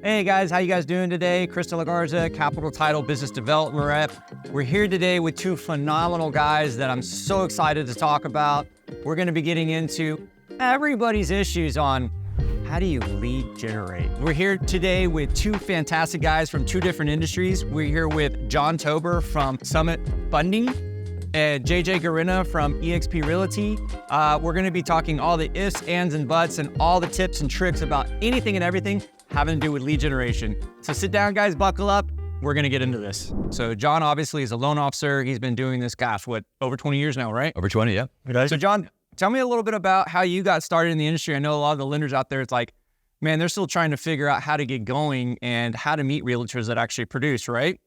Hey guys, how you guys doing today? Chris De La Garza, Capital Title Business Development Rep. We're here today with two phenomenal guys that I'm so excited to talk about. We're gonna be getting into everybody's issues on how do you lead generate. We're here today with two fantastic guys from two different industries. We're here with Jon Tober from Summitt Funding and JJ Gorena from EXP Realty. We're gonna be talking all the ifs, ands, and buts and all the tips and tricks about anything and everything having to do with lead generation. So sit down, guys, buckle up. We're gonna get into this. So Jon obviously is a loan officer. He's been doing this, gosh, what, over 20 years now, right? Over 20, yeah. So Jon, tell me a little bit about how you got started in the industry. I know a lot of the lenders out there, it's like, man, they're still trying to figure out how to get going and how to meet realtors that actually produce, right?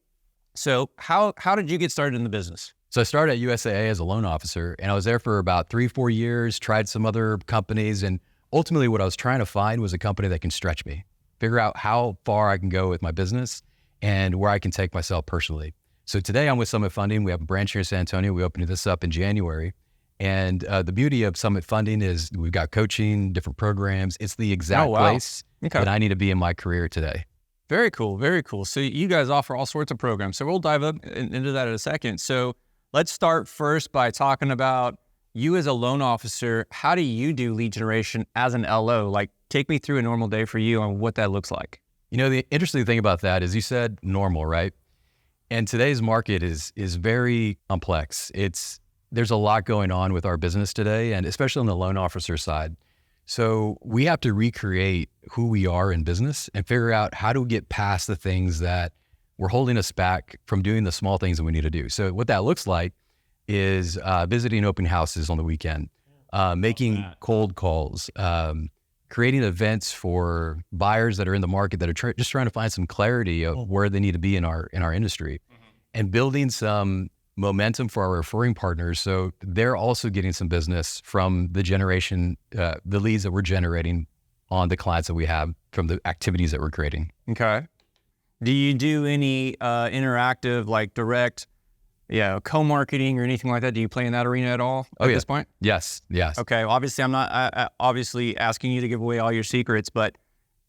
So how did you get started in the business? So I started at USAA as a loan officer, and I was there for about 3-4 years, tried some other companies, and ultimately what I was trying to find was a company that can stretch me, figure out how far I can go with my business and where I can take myself personally. So today I'm with Summitt Funding. We have a branch here in San Antonio. We opened this up in January. And the beauty of Summitt Funding is we've got coaching, different programs. It's the exact place that I need to be in my career today. Very cool, very cool. So you guys offer all sorts of programs. So we'll dive up into that in a second. So let's start first by talking about you as a loan officer. How do you do lead generation as an LO? Like, take me through a normal day for you on what that looks like. You know, the interesting thing about that is you said normal, right? And today's market is very complex. There's a lot going on with our business today, and especially on the loan officer side. So we have to recreate who we are in business and figure out how to get past the things that were holding us back from doing the small things that we need to do. So what that looks like is visiting open houses on the weekend, making cold calls, creating events for buyers that are in the market that are just trying to find some clarity of where they need to be in our industry, and building some momentum for our referring partners, so they're also getting some business from the generation, the leads that we're generating on the clients that we have from the activities that we're creating. Okay. Do you do any interactive, like direct, co-marketing or anything like that? Do you play in that arena at all at this point? Yes. Okay. Well, obviously, I'm not obviously asking you to give away all your secrets, but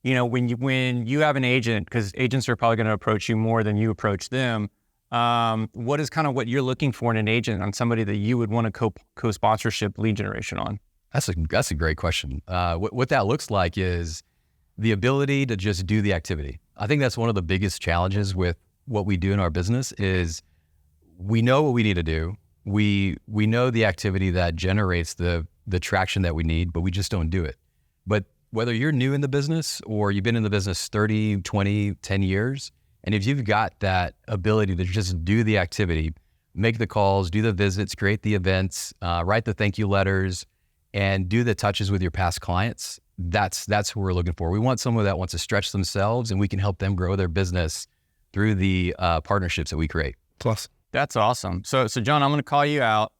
you know, when you have an agent, because agents are probably going to approach you more than you approach them. What is kind of what you're looking for in an agent, on somebody that you would want to co-sponsorship lead generation on? That's a great question. What that looks like is the ability to just do the activity. I think that's one of the biggest challenges with what we do in our business is we know what we need to do. We know the activity that generates the traction that we need, but we just don't do it. But whether you're new in the business or you've been in the business 30, 20, 10 years, and if you've got that ability to just do the activity, make the calls, do the visits, create the events, write the thank you letters, and do the touches with your past clients, that's who we're looking for. We want someone that wants to stretch themselves, and we can help them grow their business through the partnerships that we create. Plus, that's awesome. So Jon, I'm going to call you out.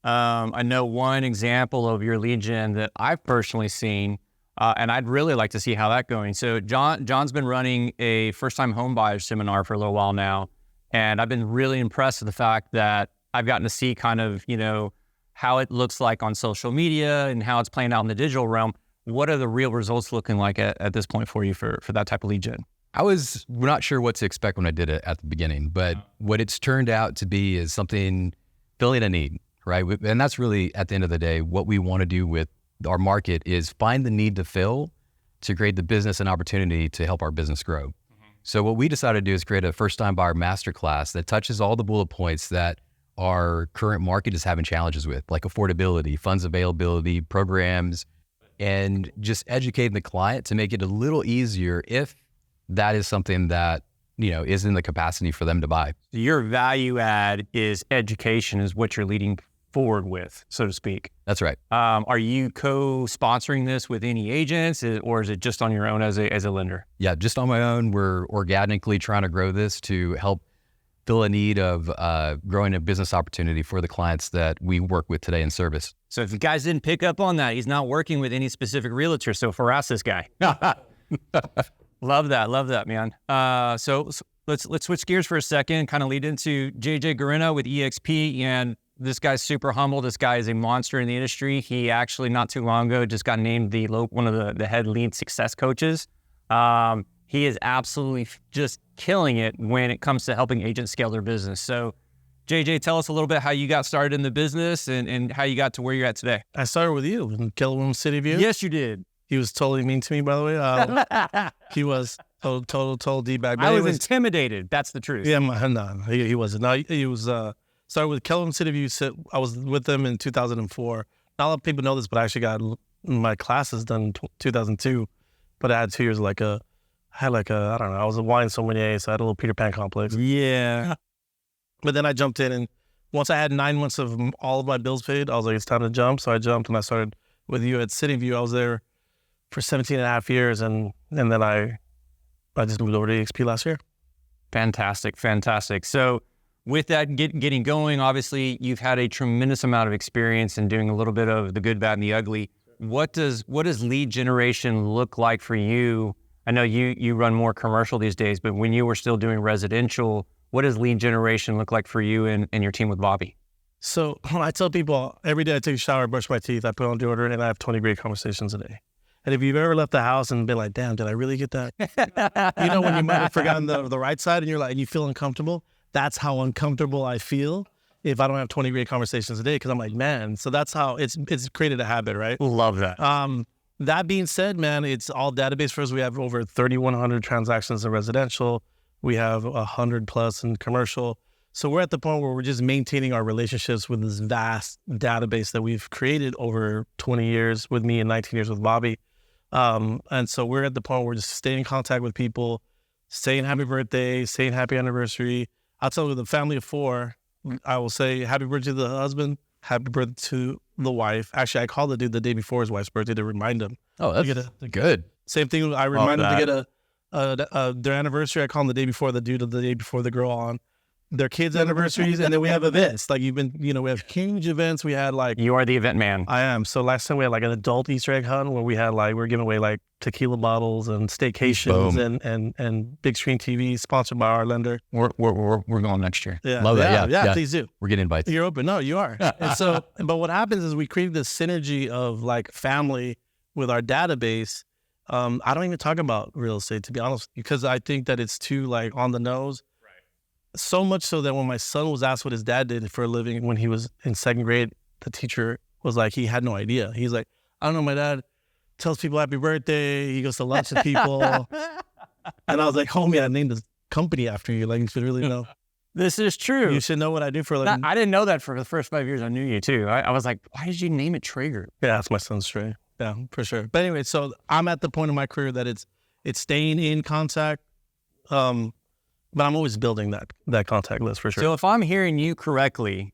I know one example of your lead gen that I've personally seen, and I'd really like to see how that's going. So Jon's been running a first-time home buyer seminar for a little while now, and I've been really impressed with the fact that I've gotten to see kind of, you know, how it looks like on social media and how it's playing out in the digital realm. What are the real results looking like at this point for you for that type of lead gen? I was not sure what to expect when I did it at the beginning, but what it's turned out to be is something filling a need, right? And that's really, at the end of the day, what we want to do with our market is find the need to fill to create the business and opportunity to help our business grow. So what we decided to do is create a first-time buyer masterclass that touches all the bullet points that our current market is having challenges with, like affordability, funds availability, programs, and just educating the client to make it a little easier if that is something that, you know, is in the capacity for them to buy. Your value add is education, is what you're leading forward with, so to speak. That's right. Are you co-sponsoring this with any agents, or is it just on your own as a lender? Yeah, just on my own. We're organically trying to grow this to help fill a need of growing a business opportunity for the clients that we work with today in service. So if you guys didn't pick up on that, he's not working with any specific realtor, so harass this guy. Love that, man. So let's switch gears for a second, kind of lead into JJ Gorena with EXP, and this guy's super humble. This guy is a monster in the industry. He actually not too long ago just got named one of the head lead success coaches. he is absolutely just killing it when it comes to helping agents scale their business. So JJ, tell us a little bit how you got started in the business and how you got to where you're at today. I started with you in Killam City View. Yes, you did. He was totally mean to me, by the way. He was total D-bag. I was intimidated. That's the truth. Yeah, no, he wasn't. No, he was, started with Killam City View. I was with them in 2004. Not a lot of people know this, but I actually got my classes done in 2002. But I had 2 years I was a wine sommelier, so I had a little Peter Pan complex. Yeah. But then I jumped in, and once I had 9 months of all of my bills paid, I was like, it's time to jump. So I jumped, and I started with you at City View. I was there for 17 and a half years, and then I just moved over to EXP last year. Fantastic. So with that getting going, obviously you've had a tremendous amount of experience in doing a little bit of the good, bad, and the ugly. What does lead generation look like for you? I know you run more commercial these days, but when you were still doing residential, what does lead generation look like for you and your team with Bobby? So I tell people every day I take a shower, brush my teeth, I put on deodorant, and I have 20 great conversations a day. And if you've ever left the house and been like, damn, did I really get that? When you might have forgotten the right side and you're like, and you feel uncomfortable, that's how uncomfortable I feel if I don't have 20 great conversations a day, because I'm like, man, so that's how it's created a habit, right? Love that. That being said, man, it's all database first. We have over 3,100 transactions in residential. We have 100 plus in commercial. So we're at the point where we're just maintaining our relationships with this vast database that we've created over 20 years with me and 19 years with Bobby. And so we're at the point where we're just staying in contact with people, saying happy birthday, saying happy anniversary. I'll tell you, with a family of 4, I will say happy birthday to the husband, happy birthday to the wife. Actually, I called the dude the day before his wife's birthday to remind him. Oh, that's good. Same thing. I remind him to get their anniversary. I call them the day before the dude, the day before the girl on their kids' anniversaries. And then we have events. Like we have huge events. We had You are the event man. I am. So last time we had an adult Easter egg hunt where we had we were giving away tequila bottles and staycations and big screen TV sponsored by our lender. We're going next year. Yeah. Love that. Yeah. Please do. We're getting invited. You're open. No, you are. And so, but what happens is we create this synergy of family with our database. I don't even talk about real estate, to be honest, because I think that it's too on the nose. So much so that when my son was asked what his dad did for a living when he was in 2nd grade, the teacher was he had no idea. He's like, I don't know, my dad tells people happy birthday. He goes to lunch with people. And I was like, homie, I named this company after you. You should really know. This is true. You should know what I do for a living. I didn't know that for the first 5 years I knew you too. I was like, why did you name it Traeger? Yeah, that's my son's Trey. Yeah, for sure. But anyway, so I'm at the point in my career that it's staying in contact. But I'm always building that contact list for sure. So if I'm hearing you correctly,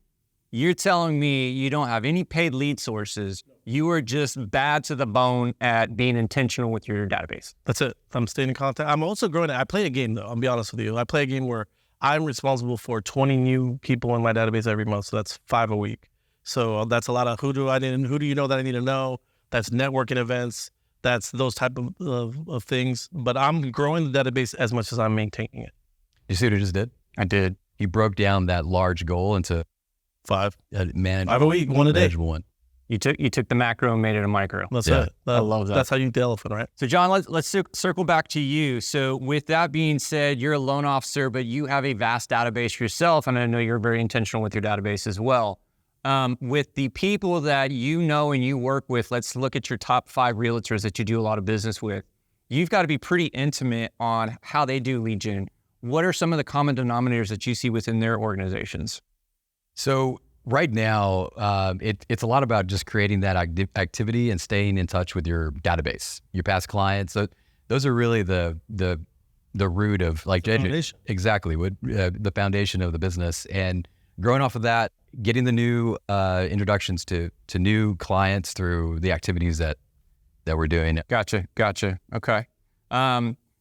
you're telling me you don't have any paid lead sources. You are just bad to the bone at being intentional with your database. That's it. I'm staying in contact. I'm also growing. I play a game though. I'll be honest with you. I play a game where I'm responsible for 20 new people in my database every month. So that's 5 a week. So that's a lot of who do you know that I need to know? That's networking events. That's those type of things. But I'm growing the database as much as I'm maintaining it. You see what he just did? I did. He broke down that large goal into 5. 5 a week, 1 a day. One. You took the macro and made it a micro. That's it. I love that. That's how you eat the elephant, right? So Jon, let's circle back to you. So with that being said, you're a loan officer, but you have a vast database yourself, and I know you're very intentional with your database as well. With the people that you know and you work with, let's look at your top 5 realtors that you do a lot of business with. You've got to be pretty intimate on how they do lead gen. What are some of the common denominators that you see within their organizations? So right now, it's a lot about just creating that activity and staying in touch with your database, your past clients. So those are really the root of JJ, exactly, the foundation of the business. And growing off of that, getting the new introductions to new clients through the activities that we're doing. Gotcha. Okay.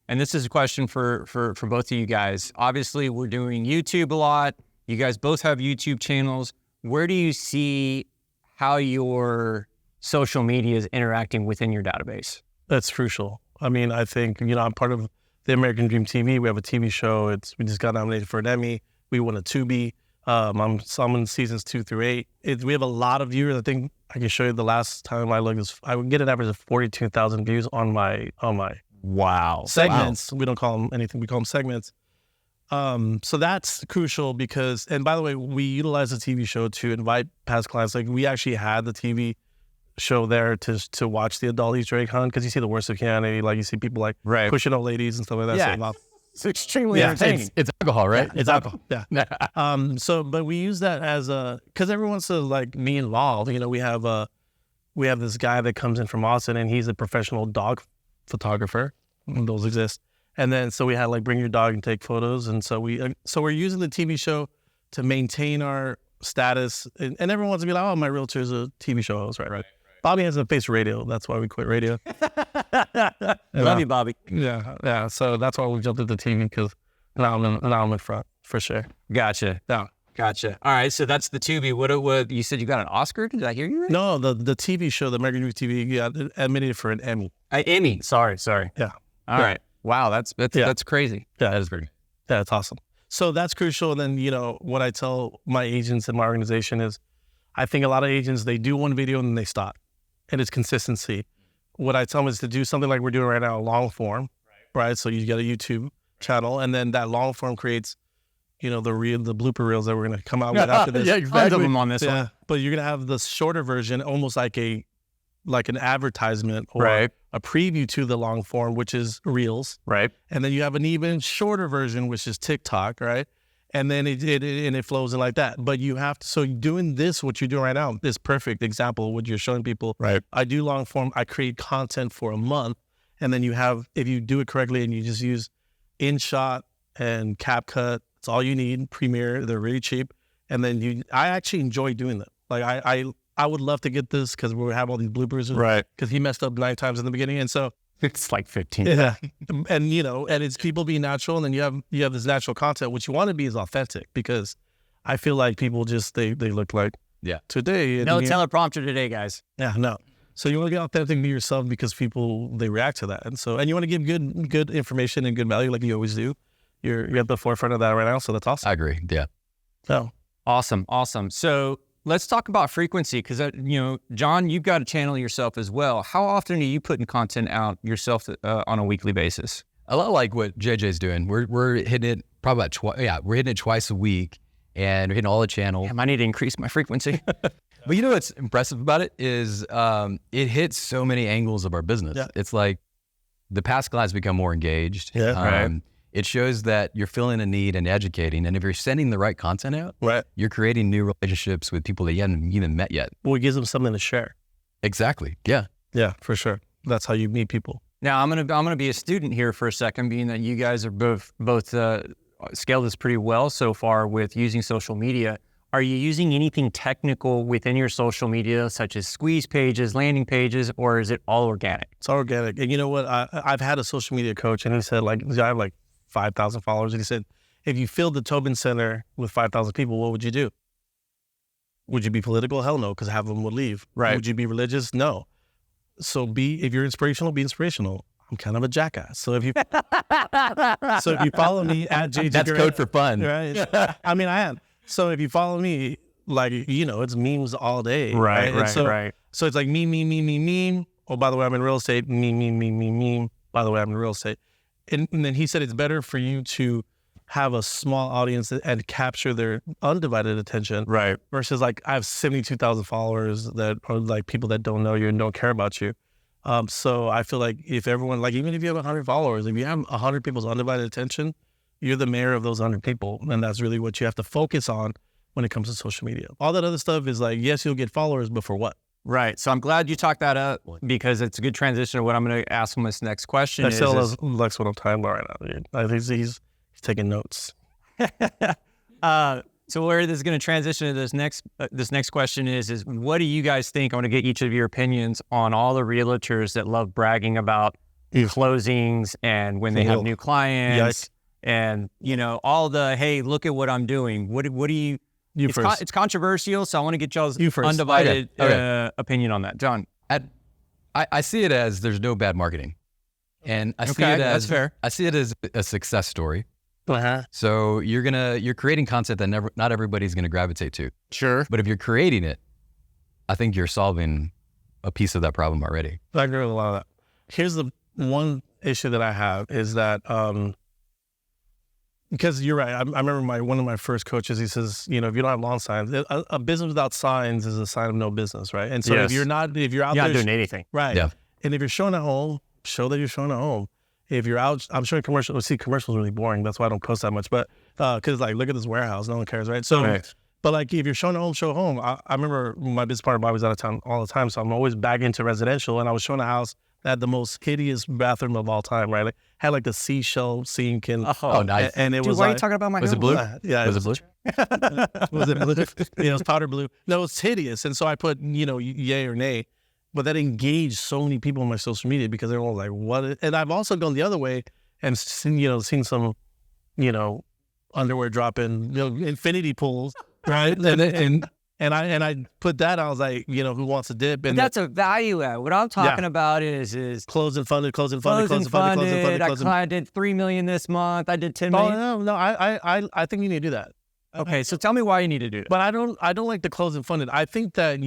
And this is a question for both of you guys. Obviously, we're doing YouTube a lot. You guys both have YouTube channels. Where do you see how your social media is interacting within your database? That's crucial. I mean, I think, I'm part of the American Dream TV. We have a TV show. We just got nominated for an Emmy. We won a Tubi. I'm in seasons 2 through 8. We have a lot of viewers. I think I can show you the last time I looked, I would get an average of 42,000 views on my Wow. Segments. We don't call them anything. We call them segments. So that's crucial because, and by the way, we utilize the TV show to invite past clients. Like we actually had the TV show there to watch the adult Easter egg hunt because you see the worst of humanity. Like you see people like pushing old ladies and stuff like that. Yeah. So, It's extremely entertaining. It's alcohol, right? it's alcohol. Yeah. But we use that as because everyone wants to like be involved. You know, we have this guy that comes in from Austin and he's a professional dog photographer. Those exist. And then, so we had like bring your dog and take photos. And so we're using the TV show to maintain our status. And everyone wants to be like, oh, my realtor's a TV show host, right? Bobby hasn't faced radio. That's why we quit radio. Love you, Bobby. Yeah. So that's why we jumped into TV because now I'm in front for sure. Gotcha. Yeah. Gotcha. All right. So that's the Tubi. What you said you got an Oscar? Did I hear you right? No, the TV show, the American TV, it admitted for an Emmy. Emmy. Sorry. Yeah. All right. Wow. That's crazy. Yeah. That is pretty. Yeah, it's awesome. So that's crucial. And then, you know, what I tell my agents in my organization is I think a lot of agents, they do one video and then they stop. And it's consistency. What I tell them is to do something like we're doing right now, a long form, right? So you get a YouTube channel and then that long form creates, you know, the blooper reels that we're going to come out with after this. Yeah, exactly. Tons of them on this one. But you're going to have the shorter version, almost like an advertisement or a preview to the long form, which is reels. Right. And then you have an even shorter version, which is TikTok, right? And then it flows in like that. But you have to, so doing this, what you're doing right now, this perfect example, what you're showing people. Right. I do long form, I create content for a month. And then you have, if you do it correctly and you just use InShot and CapCut, it's all you need, Premiere, they're really cheap. And then I actually enjoy doing that. Like I would love to get this because we have all these bloopers. Right. Because he messed up 9 times in the beginning. And so it's like 15. Yeah. And you know, and it's people being natural, and then you have this natural content. What you want to be is authentic because I feel like people just they look like today. No teleprompter today, guys. Yeah, no. So you want to get authentic to yourself because people they react to that. And you want to give good information and good value like you always do. You're at the forefront of that right now, so that's awesome. I agree. Yeah. Oh. Awesome. So let's talk about frequency because, you know, Jon, you've got a channel yourself as well. How often are you putting content out yourself on a weekly basis? A lot like what JJ's doing. We're hitting it probably about we're hitting it twice a week and we're hitting all the channels. I need to increase my frequency. But you know what's impressive about it is it hits so many angles of our business. Yeah. It's like the past clients become more engaged. Yeah, right. It shows that you're filling a need and educating. And if you're sending the right content out, you're creating new relationships with people that you haven't even met yet. Well, it gives them something to share. Exactly. Yeah. Yeah, for sure. That's how you meet people. Now, I'm gonna be a student here for a second, being that you guys are both scaled this pretty well so far with using social media. Are you using anything technical within your social media, such as squeeze pages, landing pages, or is it all organic? It's all organic. And you know what? I've had a social media coach, and he said, like, I have like 5,000 followers. And he said, if you filled the Tobin Center with 5,000 people, what would you do? Would you be political? Hell no, because half of them would leave. Right. Would you be religious? No. So if you're inspirational, be inspirational. I'm kind of a jackass. So if you follow me at JJ That's Gorena, code for fun. Right? I mean, I am. So if you follow me, like, you know, it's memes all day. Right. So it's like meme. Oh, by the way, I'm in real estate. Meme. By the way, I'm in real estate. And then he said it's better for you to have a small audience and capture their undivided attention. Right. Versus like I have 72,000 followers that are like people that don't know you and don't care about you. So I feel like if everyone, like even if you have 100 followers, if you have 100 people's undivided attention, you're the mayor of those 100 people. And that's really what you have to focus on when it comes to social media. All that other stuff is like, yes, you'll get followers, but for what? Right. So I'm glad you talked that up because it's a good transition to what I'm going to ask him this next question. That's what I'm talking about right now, dude. I think he's taking notes. So where this is going to transition to this next question is what do you guys think? I want to get each of your opinions on all the realtors that love bragging about closings and when they have new clients and, you know, all the, hey, look at what I'm doing. What do you... It's controversial, so I want to get y'all's undivided opinion on that. Jon? I see it as there's no bad marketing. And I see it as, that's fair. I see it as a success story. Uh-huh. So you're creating content that not everybody's going to gravitate to. Sure. But if you're creating it, I think you're solving a piece of that problem already. I agree with a lot of that. Here's the one issue that I have is that because you're right. I remember one of my first coaches. He says, you know, if you don't have lawn signs, a business without signs is a sign of no business, right? And so if you're out there, you're not doing anything, right? Yeah. And if you're showing at home, show that you're showing at home. If you're out, I'm showing commercials. See, commercials are really boring. That's why I don't post that much. But because like, look at this warehouse, no one cares, right? So, but like, if you're showing at home, show home. I remember my business partner Bobby was out of town all the time, so I'm always back into residential, and I was showing a house that had the most hideous bathroom of all time, right? Like had like the seashell sink and nice. And it Dude, was why like, are you talking about my Was home? it blue? yeah, Was it blue? was it blue? It was powder blue. No, it's hideous. And so I put, you know, yay or nay. But that engaged so many people on my social media because they're all like, what? And I've also gone the other way and seen some, you know, underwear dropping, you know, infinity pools, right? and I put that. I was like, you know, who wants a dip? And But that's a value add. What I'm talking about is closed and funded. I did $3 million this month. I did $10 million. Oh no, I think you need to do that. Okay, so tell me why you need to do that. But I don't like the closed and funded. I think that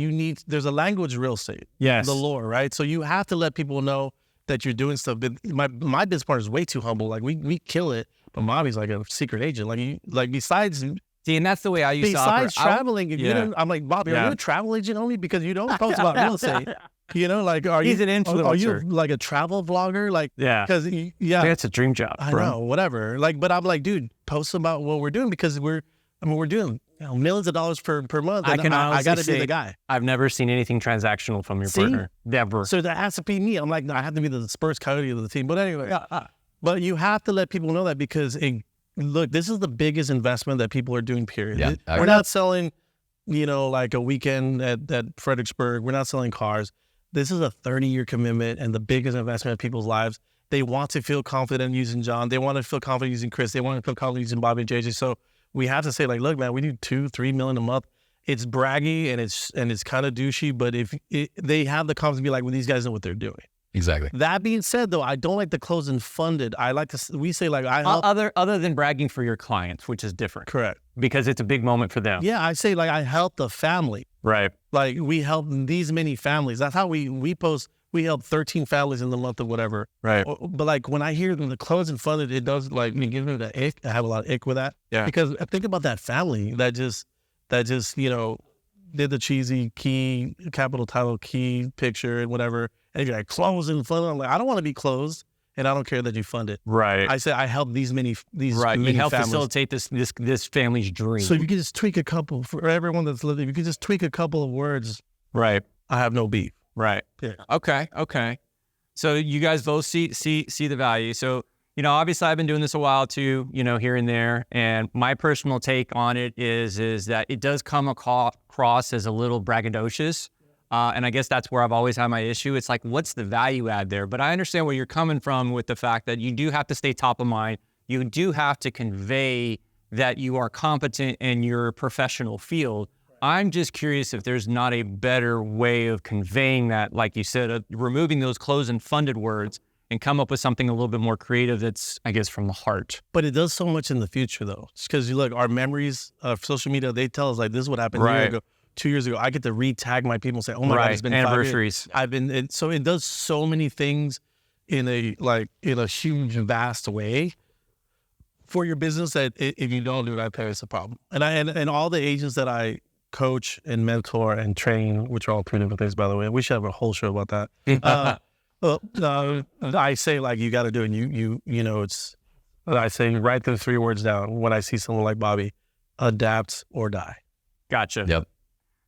there's a language real estate. Yes. The lore, right? So you have to let people know that you're doing stuff. But my business partner is way too humble. Like we kill it, but Bobby's like a secret agent. Like besides See, and that's the way I used to operate. besides traveling, if you don't, I'm like, Bobby, are you a travel agent only because you don't post about real estate? You know, like He's an influencer. Are you like a travel vlogger? Like because that's a dream job. I know, whatever. Like, but I'm like, dude, post about what we're doing because we're doing millions of dollars per month. And I got to be the guy. I've never seen anything transactional from your partner. Never. So that has to be me. I'm like, no, I have to be the Spurs coyote of the team. But anyway, but you have to let people know that because look, this is the biggest investment that people are doing, period. Yeah, we're not selling, you know, like a weekend at Fredericksburg. We're not selling cars. This is a 30-year commitment and the biggest investment in people's lives. They want to feel confident using Jon. They want to feel confident using Chris. They want to feel confident using Bobby and JJ. So we have to say, like, look, man, we do $2-3 million a month. It's braggy and it's kind of douchey, but they have the confidence to be like, well, these guys know what they're doing. Exactly. That being said, though, I don't like the closed and funded. I like to, we say like, I help. Other than bragging for your clients, which is different. Correct. Because it's a big moment for them. Yeah, I say like, I help the family. Right. Like we help these many families. That's how we post. We help 13 families in the month of whatever. Right. But like when I hear the closed and funded, it does like give me the ick. I have a lot of ick with that. Yeah. Because I think about that family that just you know did the cheesy key capital title key picture and whatever. And you're like closed and funded. I'm like, I don't want to be closed, and I don't care that you fund it. Right. I say I help these many you help families. facilitate this family's dream. So if you could just tweak a couple for everyone that's living, if you could just tweak a couple of words, right. I have no beef. Right. Yeah. Okay. So you guys both see the value. So, you know, obviously I've been doing this a while too, you know, here and there. And my personal take on it is that it does come across as a little braggadocious. And I guess that's where I've always had my issue. It's like, what's the value add there? But I understand where you're coming from with the fact that you do have to stay top of mind. You do have to convey that you are competent in your professional field. I'm just curious if there's not a better way of conveying that, like you said, removing those closed and funded words and come up with something a little bit more creative that's, I guess, from the heart. But it does so much in the future, though. Because you look, our memories of social media, they tell us, like, this is what happened a year ago, 2 years ago. I get to re-tag my people and say, oh, my God, it's been anniversaries. 5 years. So it does so many things in a huge, vast way for your business that if you don't do it, I tell you it's a problem. And all the agents that I coach and mentor and train, which are all 3 different things, by the way. We should have a whole show about that. I say, like, you got to do it. And you know, I say, write the 3 words down when I see someone like Bobby: adapt or die. Gotcha. Yep.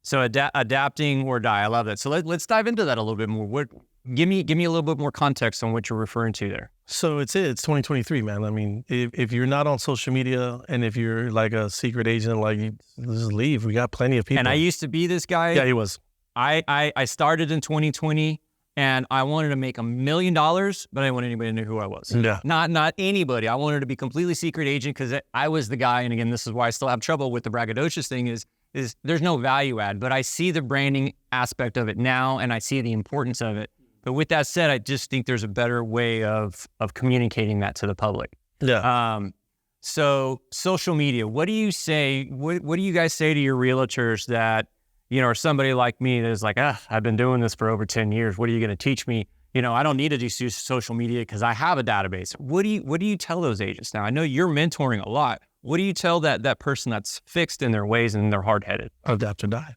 So adapting or die. I love that. So let's dive into that a little bit more. Give me a little bit more context on what you're referring to there. So it's 2023, man. I mean, if you're not on social media and if you're like a secret agent, like, just leave. We got plenty of people. And I used to be this guy. Yeah, he was. I started in 2020 and I wanted to make $1 million, but I didn't want anybody to know who I was. Yeah. Not anybody. I wanted to be completely secret agent because I was the guy. And again, this is why I still have trouble with the braggadocious thing is there's no value add, but I see the branding aspect of it now and I see the importance of it. But with that said, I just think there's a better way of communicating that to the public. Yeah. So social media, what do you say? What do you guys say to your realtors that, you know, or somebody like me that is like, I've been doing this for over 10 years. What are you going to teach me? I don't need to do social media because I have a database. What do you tell those agents now? I know you're mentoring a lot. What do you tell that person that's fixed in their ways and they're hard-headed? Adapt or die.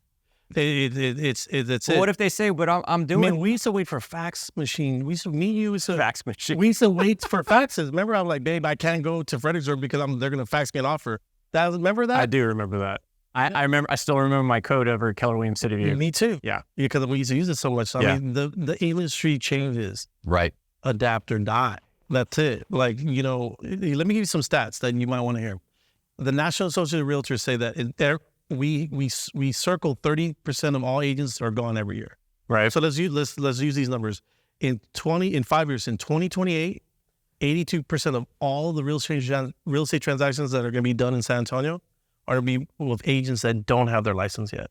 It's well, what if they say, but I'm doing... Man, we used to wait for fax machine. We used to fax machine. We used to wait for faxes. Remember, I'm like, babe, I can't go to Fredericksburg because they're going to fax me an offer. Remember that? I do remember that. I still remember my code over at Keller Williams City View. Me too. Yeah. Because we used to use it so much. I mean, the industry changes. Right. Adapt or die. That's it. Like, let me give you some stats that you might want to hear. The National Association of Realtors say that we circle 30% of all agents are gone every year. Right. So let's use these numbers. In 5 years, in 2028, 82% of all the real estate transactions that are going to be done in San Antonio are going to be with agents that don't have their license yet.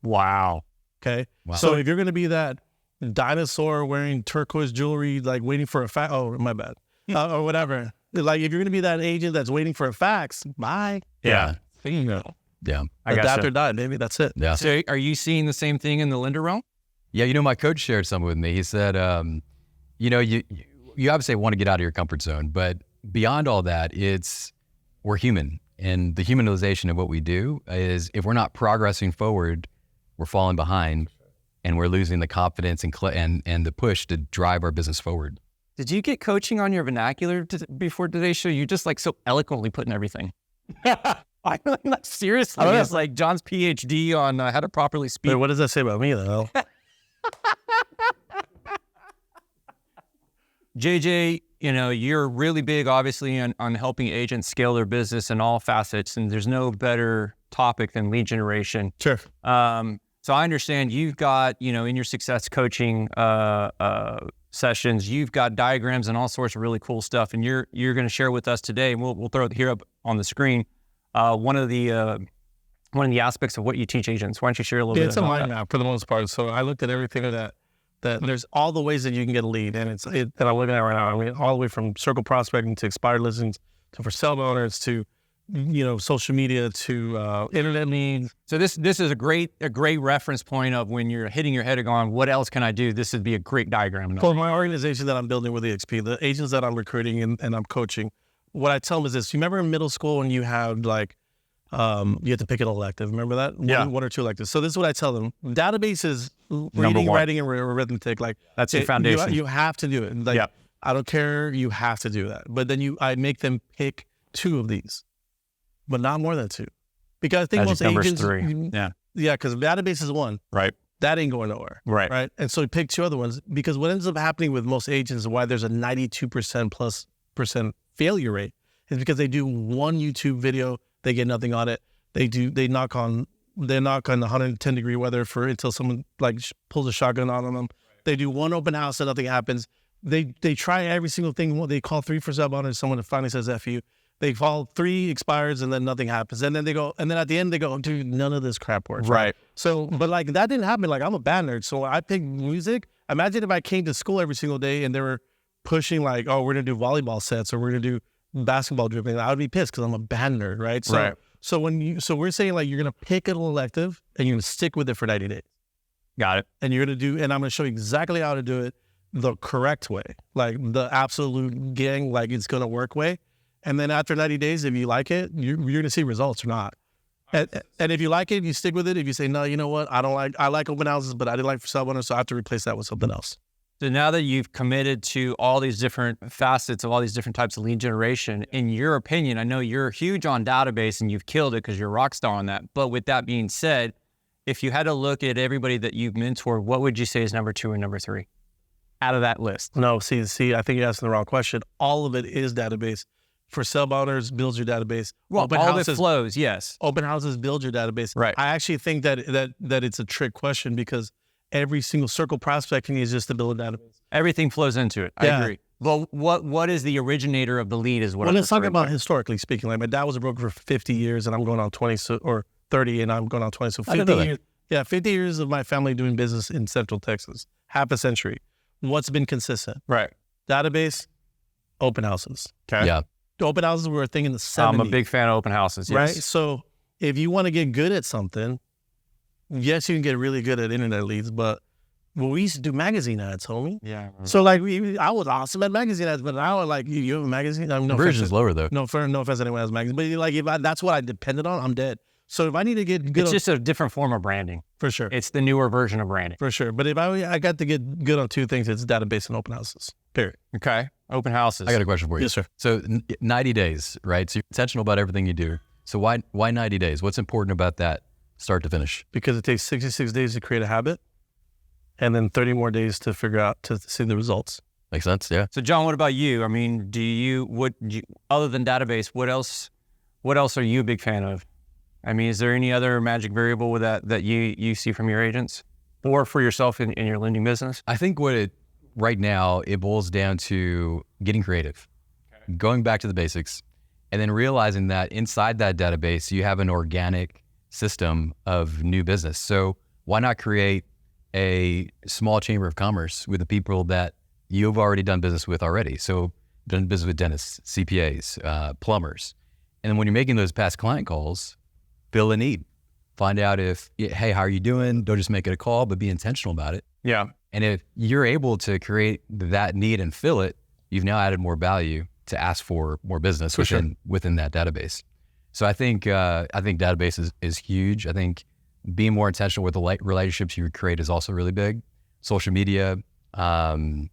Wow. Okay. Wow. So if you're going to be that dinosaur wearing turquoise jewelry, like waiting for a fax, oh, my bad, or whatever. Like if you're going to be that agent that's waiting for a fax, bye. Yeah. Yeah. Adapt or die, baby. That's it. Yeah. So are you seeing the same thing in the lender realm? Yeah. My coach shared something with me. He said, you obviously want to get out of your comfort zone, but beyond all that, we're human. And the humanization of what we do is if we're not progressing forward, we're falling behind and we're losing the confidence and the push to drive our business forward. Did you get coaching on your vernacular before today's show? You just so eloquently putting everything. I mean, seriously. It's like Jon's PhD on how to properly speak. Wait, what does that say about me, though? JJ, you're really big, obviously, on helping agents scale their business in all facets, and there's no better topic than lead generation. Sure. So I understand you've got, in your success coaching sessions, you've got diagrams and all sorts of really cool stuff, and you're going to share with us today, and we'll throw it here up on the screen. One of the aspects of what you teach agents. Why don't you share a little bit? It's a mind map for the most part. So I looked at everything of that there's all the ways that you can get a lead, and that I'm looking at right now. I mean, all the way from circle prospecting to expired listings to for sale owners to social media to internet leads. So this is a great reference point of when you're hitting your head and going, what else can I do? This would be a great diagram. For my organization that I'm building with EXP, the agents that I'm recruiting and I'm coaching, what I tell them is this. You remember in middle school when you had you had to pick an elective. Remember that? One or two electives. So this is what I tell them. Database is reading, writing, and arithmetic. That's your foundation. You have to do it. I don't care. You have to do that. But then I make them pick 2 of these, but not more than 2. Because I think most agents... 3. Yeah, because database is 1. Right. That ain't going nowhere. Right. And so you pick 2 other ones because what ends up happening with most agents, why there's a 92% failure rate, is because they do one YouTube video, they get nothing on it. They knock on 110-degree weather until someone pulls a shotgun on them. They do one open house and nothing happens. They try every single thing. They call 3 for sale owners. Someone finally says F you. They call 3 expires and then nothing happens. And then at the end they go, dude, none of this crap works. Right. So, but that didn't happen. I'm a band nerd, so I pick music. Imagine if I came to school every single day and they were pushing we're gonna do volleyball sets or we're gonna do basketball dribbling. I would be pissed because I'm a band nerd, right? So we're saying you're gonna pick an elective and you're gonna stick with it for 90 days. Got it. And you're gonna and I'm gonna show you exactly how to do it the correct way, the absolute gang, it's gonna work way. And then after 90 days, if you like it, you're gonna see results or not. And if you like it, you stick with it. If you say, no, you know what? I like open houses, but I didn't like for sale owners, so I have to replace that with something else. So now that you've committed to all these different facets of all these different types of lead generation, in your opinion, I know you're huge on database and you've killed it because you're a rock star on that. But with that being said, if you had to look at everybody that you've mentored, what would you say is number 2 and number 3 out of that list? No, see, I think you're asking the wrong question. All of it is database. For sale owners, build your database. Well, open all houses, it flows, yes. Open houses, build your database. Right. I actually think that it's a trick question because every single circle prospecting is just to build a database. Everything flows into it. I agree. Well, what is the originator of the lead is what I'm let's talk about historically speaking. My dad was a broker for 50 years and I'm going on 20 or 30 and I'm going on 20. So 50 years. Yeah, 50 years of my family doing business in Central Texas. Half a century. What's been consistent? Right. Database, open houses. Okay. Yeah. Open houses were a thing in the 70s. I'm a big fan of open houses, yes. Right? So if you want to get good at something, yes, you can get really good at internet leads, but Well, we used to do magazine ads, homie. Yeah. So like I was awesome at magazine ads, but now like you have a magazine. No Conversion is lower though. No offense to anyone has a magazine, but like that's what I depended on, I'm dead. So if I need to get good, It's just a different form of branding. for sure. It's the newer version of branding. For sure. But if I got to get good on two things, it's database and open houses. Period. Okay. Open houses. I got a question for you. Yes, sir. So 90 days, right? So you're intentional about everything you do. So why 90 days? What's important about that start to finish? Because it takes 66 days to create a habit and then 30 more days to figure out to see the results. Makes sense? Yeah. So John, what about you? I mean, other than database, what else are you a big fan of? I mean, is there any other magic variable with that you see from your agents or for yourself in your lending business? I think right now, it boils down to getting creative, going back to the basics, and then realizing that inside that database, you have an organic system of new business. So why not create a small chamber of commerce with the people that you've already done business with already? So done business with dentists, CPAs, plumbers. And then when you're making those past client calls, fill a need. Find out hey, how are you doing? Don't just make it a call, but be intentional about it. Yeah. And if you're able to create that need and fill it, you've now added more value to ask for more business within that database. So I think database is huge. I think being more intentional with the relationships you create is also really big. Social media, and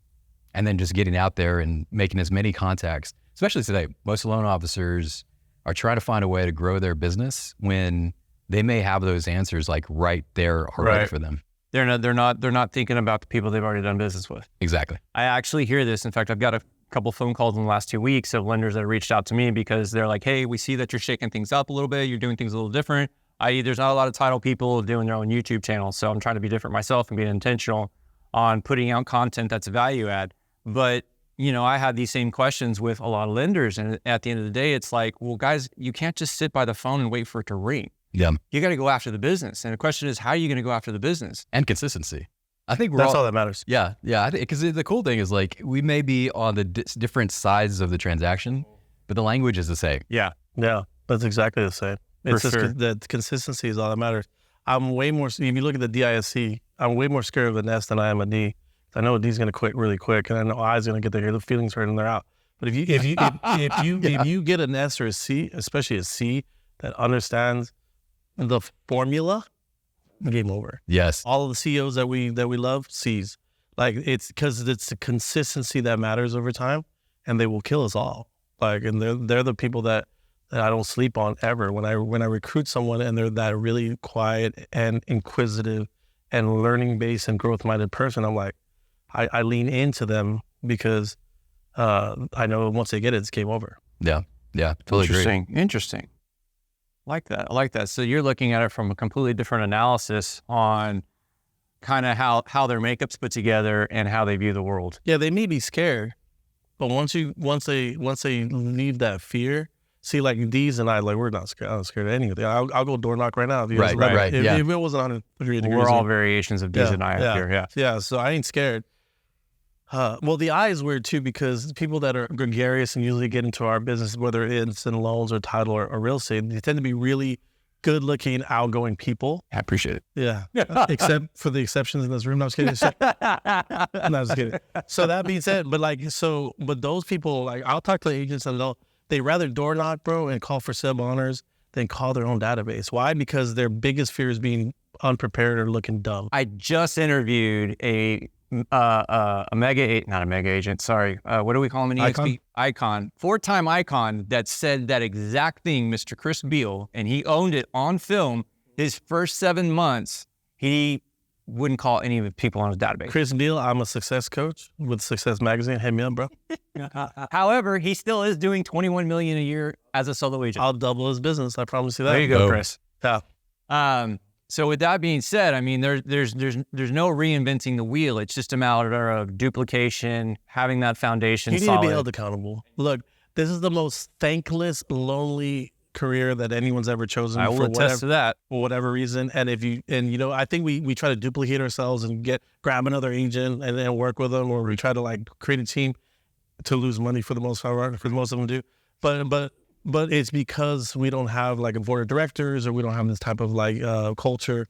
then just getting out there and making as many contacts, especially today. Most loan officers are trying to find a way to grow their business when they may have those answers like right there already for them. They're not thinking about the people they've already done business with. Exactly. I actually hear this. In fact, I've got a couple phone calls in the last 2 weeks of lenders that reached out to me because they're like, hey, we see that you're shaking things up a little bit. You're doing things a little different. I.e., there's not a lot of title people doing their own YouTube channels. So I'm trying to be different myself and being intentional on putting out content that's a value add. But, I had these same questions with a lot of lenders. And at the end of the day, it's like, well, guys, you can't just sit by the phone and wait for it to ring. Yeah. You got to go after the business. And the question is, how are you going to go after the business? And consistency. I think That's all that matters. Yeah. Yeah. Because the cool thing is like, we may be on the different sides of the transaction, but the language is the same. Yeah. Yeah. That's exactly the same. It's For just sure. the consistency is all that matters. I'm way more, if you look at the DISC, I'm way more scared of a nest than I am a D. I know a D's going to quit really quick, and I know I's going to get there. The feelings hurt and they're out. But if you get an S or a C, especially a C that understands the formula, game over. Yes. All of the CEOs that we love, C's. Like it's because it's the consistency that matters over time, and they will kill us all. Like, and they're the people that I don't sleep on ever. When I recruit someone and they're that really quiet and inquisitive and learning based and growth minded person, I'm like, I lean into them because I know once they get it, it's game over. Yeah. Yeah. Totally agree. Interesting. I like that. So you're looking at it from a completely different analysis on kind of how their makeup's put together and how they view the world. Yeah, they may be scared, but once they leave that fear, see, like D's and I, like we're not scared. I'm not scared of anything. I'll go door knock right now. If you guys love it. If it wasn't 103 degrees, we're all variations of D's and I up here. Yeah. Yeah. So I ain't scared. Well, the I is weird too because people that are gregarious and usually get into our business, whether it's in loans or title or real estate, they tend to be really good-looking, outgoing people. I appreciate it. Yeah, except for the exceptions in this room. No, I'm just kidding. No, I'm just kidding. So that being said, but those people, like I'll talk to agents and they rather door knock, bro, and call for sub honors than call their own database. Why? Because their biggest fear is being unprepared or looking dumb. I just interviewed not a mega agent. Sorry. What do we call him in EXP? Icon. 4-time icon that said that exact thing, Mr. Chris Beal, and he owned it on film. His first 7 months, he wouldn't call any of the people on his database. Chris Beal, I'm a success coach with Success Magazine. Hit me up, bro. However, he still is doing $21 million a year as a solo agent. I'll double his business. I promise you that. There you go, Chris. Yeah. So with that being said, I mean, there's no reinventing the wheel. It's just a matter of duplication, having that foundation You need solid. to be held accountable. Look, this is the most thankless, lonely career that anyone's ever chosen. I will attest to that. For whatever reason. And I think we try to duplicate ourselves and grab another agent and then work with them, or we try to like create a team to lose money for the most part, for most of them do. But it's because we don't have like a board of directors or we don't have this type of like culture.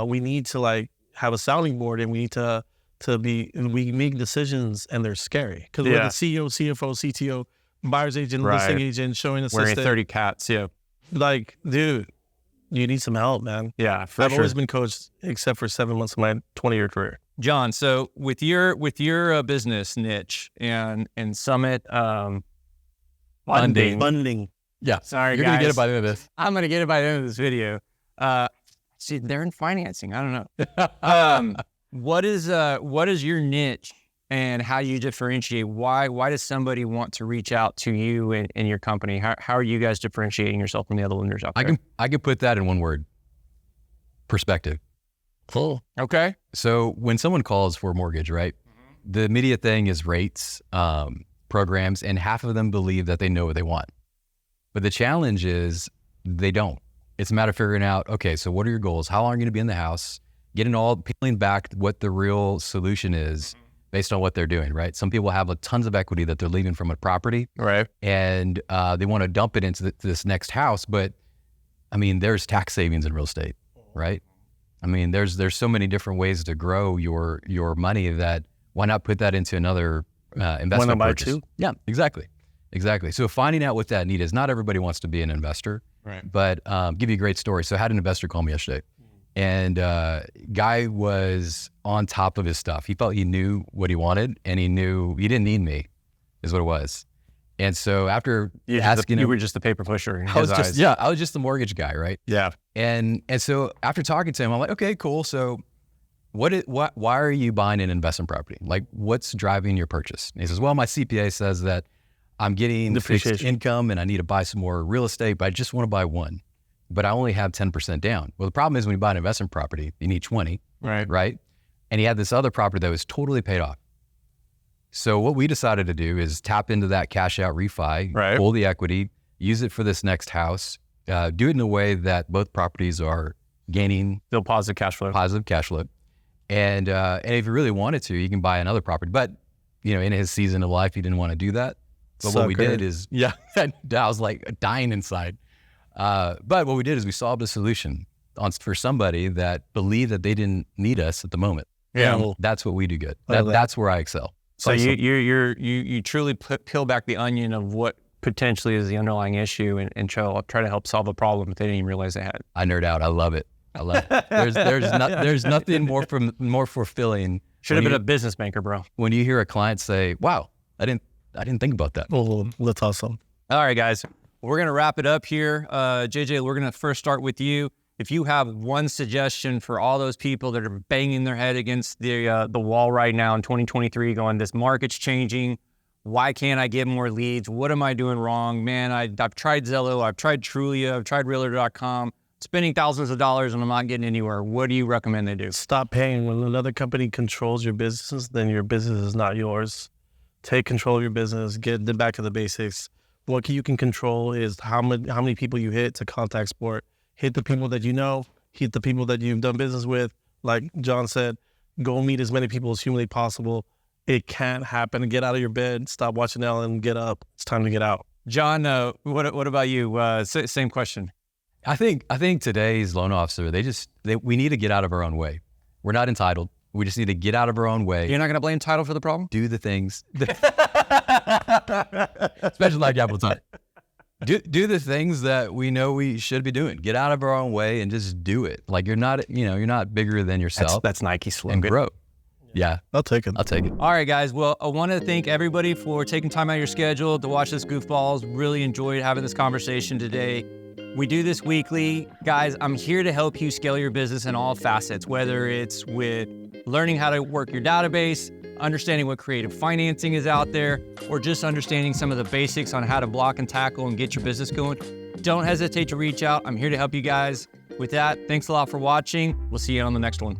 We need to like have a sounding board, and we need to we make decisions, and they're scary because we're the CEO, CFO, CTO, buyer's agent, listing agent, showing assistant. Wearing 30 cats, Like, dude, you need some help, man. Yeah, for I've sure. always been coached, except for 7 months of my 20-year career. Jon, so with your business niche and Summitt Funding. Yeah. Sorry, You're guys. going to get it by the end of this. I'm gonna get it by the end of this video. See, they're in financing. I don't know. What is your niche and how you differentiate? Why does somebody want to reach out to you and your company? How are you guys differentiating yourself from the other lenders out there? I can put that in one word: perspective. Cool. Okay. So when someone calls for a mortgage, right, the immediate thing is rates, programs, and half of them believe that they know what they want. But the challenge is they don't. It's a matter of figuring out, okay, so what are your goals? How long are you going to be in the house? Peeling back what the real solution is based on what they're doing, right? Some people have tons of equity that they're leaving from a property. Right. And they want to dump it into this next house. But I mean, there's tax savings in real estate, right? I mean, there's so many different ways to grow your money that why not put that into another investment purchase? Two? Yeah, exactly. So finding out what that need is. Not everybody wants to be an investor, Right. but give you a great story. So I had an investor call me yesterday, and guy was on top of his stuff. He felt he knew what he wanted, and he knew he didn't need me, is what it was. And so after asking him, you were just the paper pusher in I was his eyes. I was just the mortgage guy, right? Yeah. And so after talking to him, I'm like, okay, cool. So why are you buying an investment property? Like, what's driving your purchase? And he says, well, my CPA says that I'm getting fixed income and I need to buy some more real estate, but I just want to buy one. But I only have 10% down. Well, the problem is when you buy an investment property, you need 20, right? And he had this other property that was totally paid off. So what we decided to do is tap into that cash out refi, pull the equity, use it for this next house, do it in a way that both properties are gaining Still positive cash flow. And if you really wanted to, you can buy another property. But, in his season of life, he didn't want to do that. But what we did is, I was like dying inside. But what we did is we solved a solution for somebody that believed that they didn't need us at the moment. Yeah. And that's what we do good. That's where I excel. So you truly peel back the onion of what potentially is the underlying issue and try to help solve a problem that they didn't even realize they had. I nerd out. I love it. There's nothing more fulfilling. Should have been a business banker, bro. When you hear a client say, "Wow, I didn't think about that." Oh, that's awesome. All right, guys, we're gonna wrap it up here. JJ, we're gonna first start with you. If you have one suggestion for all those people that are banging their head against the wall right now in 2023, going, this market's changing. Why can't I get more leads? What am I doing wrong? Man, I've tried Zillow, I've tried Trulia, I've tried Realtor.com, spending thousands of dollars and I'm not getting anywhere. What do you recommend they do? Stop paying. When another company controls your business, then your business is not yours. Take control of your business. Get back to the basics. What you can control is how many people you hit to contact sport. Hit the people that you know. Hit the people that you've done business with. Like Jon said, go meet as many people as humanly possible. It can't happen. Get out of your bed. Stop watching Ellen. Get up. It's time to get out. Jon, what about you? Same question. I think today's loan officer, we need to get out of our own way. We're not entitled. We just need to get out of our own way. You're not going to blame title for the problem? Do the things. Especially like Apple time. Do the things that we know we should be doing. Get out of our own way and just do it. Like you're not bigger than yourself. That's Nike's slogan. And grow. Yeah. I'll take it. All right, guys. Well, I want to thank everybody for taking time out of your schedule to watch this goofballs. Really enjoyed having this conversation today. We do this weekly. Guys, I'm here to help you scale your business in all facets, whether it's with learning how to work your database, understanding what creative financing is out there, or just understanding some of the basics on how to block and tackle and get your business going. Don't hesitate to reach out. I'm here to help you guys. With that, thanks a lot for watching. We'll see you on the next one.